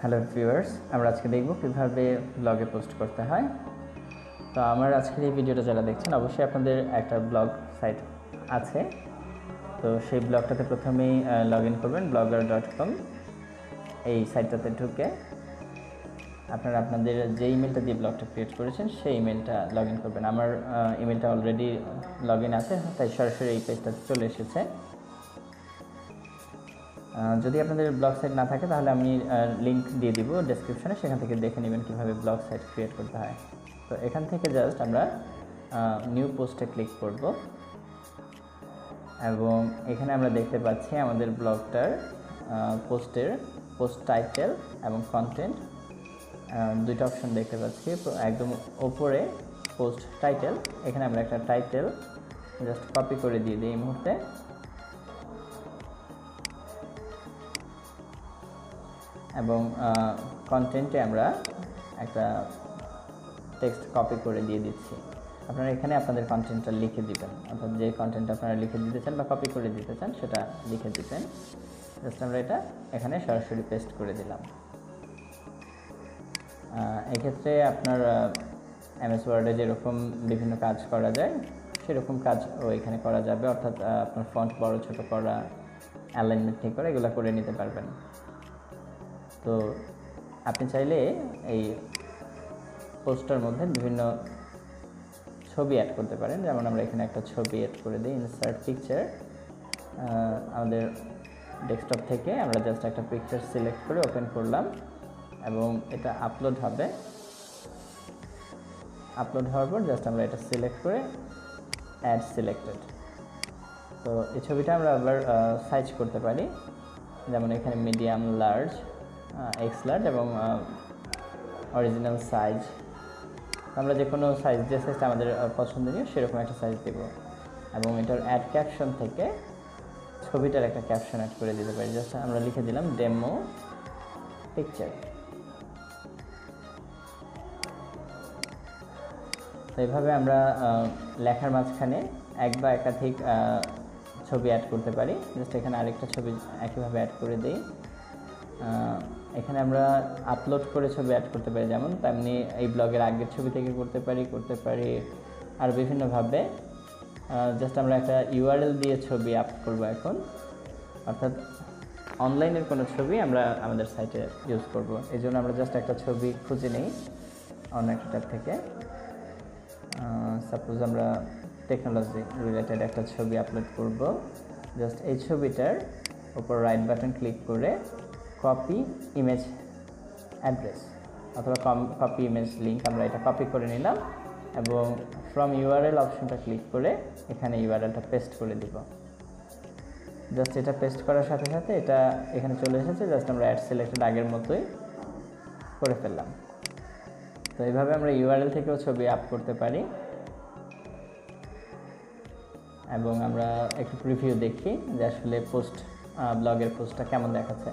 Hello viewers, আমরা আজকে দেখব কিভাবে ব্লগে পোস্ট করতে হয়। তো আমার আজকের এই ভিডিওটা যারা দেখছেন অবশ্যই আপনাদের একটা ব্লগ সাইট আছে। তো সেই ব্লগটাতে প্রথমেই লগ ইন করবেন blogger.com। এই সাইটটাতে ঢুকে আপনারা আপনাদের যে ইমেলটা দিয়ে ব্লগটা ক্রিয়েট করেছেন সেই ইমেলটা লগ ইন করবেন। আমার ইমেলটা অলরেডি লগ ইন আছে, তাই সরাসরি এই পেজটাতে চলে এসেছে। যদি আপনাদের ব্লগ সাইট না থাকে তাহলে আমি লিঙ্ক দিয়ে দিব ডেসক্রিপশনে, সেখান থেকে দেখে নেবেন কীভাবে ব্লগ সাইট ক্রিয়েট করতে হয়। তো এখান থেকে জাস্ট আমরা নিউ পোস্টে ক্লিক করব এবং এখানে আমরা দেখতে পাচ্ছি আমাদের ব্লগটার পোস্ট টাইটেল এবং কন্টেন্ট দুইটা অপশন দেখতে পাচ্ছি। একদম ওপরে পোস্ট টাইটেল, এখানে আমরা একটা টাইটেল জাস্ট কপি করে দিয়ে দিই এই মুহূর্তে এবং কন্টেন্টে আমরা একটা টেক্সট কপি করে দিয়ে দিচ্ছি। আপনারা এখানে আপনাদের কন্টেন্টটা লিখে দিবেন, অর্থাৎ যে কন্টেন্ট আপনারা লিখে দিতে চান বা কপি করে দিতে চান সেটা লিখে দিবেন। জাস্ট আমরা এটা এখানে সরাসরি পেস্ট করে দিলাম। এক্ষেত্রে আপনার MS ওয়ার্ডে যেরকম বিভিন্ন কাজ করা যায় সেরকম কাজও এখানে করা যাবে, অর্থাৎ আপনার ফন্ট বড় ছোট করা, অ্যালাইনমেন্ট ঠিক করা, এগুলো করে নিতে পারবেন। তো আপনি চাইলে এই পোস্টার মধ্যে বিভিন্ন ছবি অ্যাড করতে পারেন। যেমন আমরা এখানে একটা ছবি অ্যাড করে দিই, ইনসার্ট পিকচার। আমাদের ডেস্কটপ থেকে আমরা জাস্ট একটা পিকচার সিলেক্ট করে ওপেন করলাম এবং এটা আপলোড হবে। আপলোড হওয়ার পর জাস্ট আমরা এটা সিলেক্ট করে অ্যাড সিলেক্টেড। তো এই ছবিটা আমরা আবার সাইজ করতে পারি, যেমন এখানে মিডিয়াম, লার্জ, এক্স লার্জ এবং অরিজিনাল সাইজ। আমরা যে কোনো সাইজ, যে সাইজটা আমাদের পছন্দনীয় সেরকম একটা সাইজ দেব এবং এটার অ্যাড ক্যাপশন থেকে ছবিটার একটা ক্যাপশন অ্যাড করে দিতে পারি। জাস্ট আমরা লিখে দিলাম ডেমো পিকচার। তো এইভাবে আমরা লেখার মাঝখানে এক বা একাধিক ছবি অ্যাড করতে পারি। জাস্ট এখানে আরেকটা ছবি একইভাবে অ্যাড করে দিই। এখানে আমরা আপলোড করে ছবি অ্যাড করতে পারি, যেমন তেমনি এই ব্লগের আগের ছবি থেকে করতে পারি আর বিভিন্নভাবে। জাস্ট আমরা একটা URL দিয়ে ছবি আপ করব এখন, অর্থাৎ অনলাইনের কোনো ছবি আমরা আমাদের সাইটে ইউজ করব। এই জন্য আমরা জাস্ট একটা ছবি খুঁজে নিই অন্য একটা ট্যাব থেকে। সাপোজ আমরা টেকনোলজি রিলেটেড একটা ছবি আপলোড করব। জাস্ট এই ছবিটার উপর রাইট বাটন ক্লিক করে কপি ইমেজ অ্যাড্রেস অথবা কপি ইমেজ লিঙ্ক, আমরা এটা কপি করে নিলাম এবং ফ্রম URL অপশনটা ক্লিক করে এখানে URLটা পেস্ট করে দিব। জাস্ট এটা পেস্ট করার সাথে সাথে এটা এখানে চলে এসেছে। জাস্ট আমরা অ্যাড সিলেক্টেড আগের মতোই করে ফেললাম। তো এইভাবে আমরা URL থেকেও ছবি আপ করতে পারি এবং আমরা একটু প্রিভিউ দেখি যে আসলে ব্লগের পোস্টটা কেমন দেখাচ্ছে।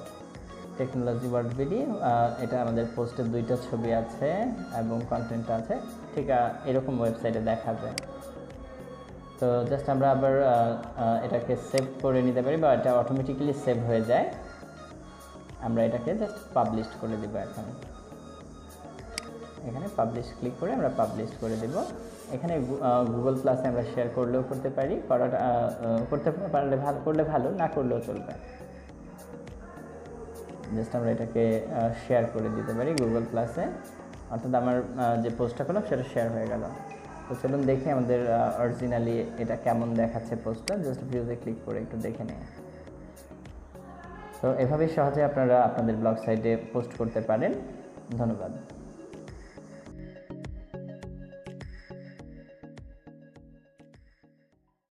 টেকনোলজি ওয়ার্ড ভিডিও, এটা আমাদের পোস্টের দুইটা ছবি আছে এবং কন্টেন্ট আছে, ঠিক এরকম ওয়েবসাইটে দেখাবে। তো জাস্ট আমরা আবার এটাকে সেভ করে নিতে পারি বা এটা অটোমেটিক্যালি সেভ হয়ে যায়। আমরা এটাকে জাস্ট পাবলিশ করে দেব। এখন এখানে পাবলিশ ক্লিক করে আমরা পাবলিশ করে দেব। এখানে গুগল প্লাসে আমরা শেয়ার করলেও করতে পারি, করতে পারলে করলে ভালো, না করলেও চলবে। জাস্ট আমরা এটাকে শেয়ার করে দিতে পারি গুগল প্লাসে, অর্থাৎ আমার যে পোস্টটা করলাম সেটা শেয়ার হয়ে গেল। তো চলুন দেখি আমাদের অরিজিনালি এটা কেমন দেখাচ্ছে পোস্টটা। জাস্ট ভিউতে ক্লিক করে একটু দেখে নিই। তো এভাবেই সহজে আপনারা আপনাদের ব্লগ সাইটে পোস্ট করতে পারেন। ধন্যবাদ।